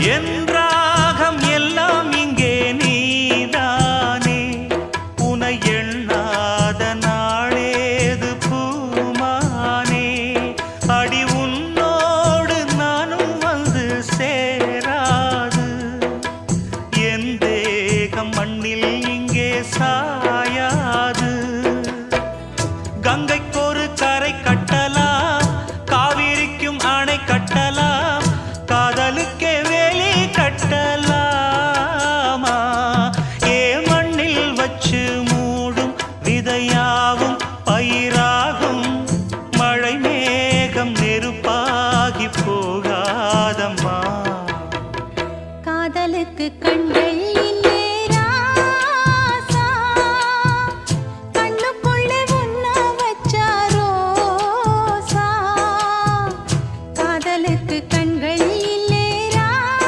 என் ராகம் எல்லாம் இங்கே நீதானே உனை எண்ணாத நாளேது பூமானே அடி உன்னோடு நானும் வந்து சேராது என் தேகம் மண்ணில் இங்கே சாயாது கங்கைக்கொரு கரை கட்டலாம் காவிரிக்கும் அணை கட்டலாம் காதலுக்கே வேலி கட்டலாமா ஏ மண்ணில் வச்சு மூடும் விதையாவும் பயிராகும் மழை மேகம் நெருப்பாகி போகாதம்மா காதலுக்கு கண்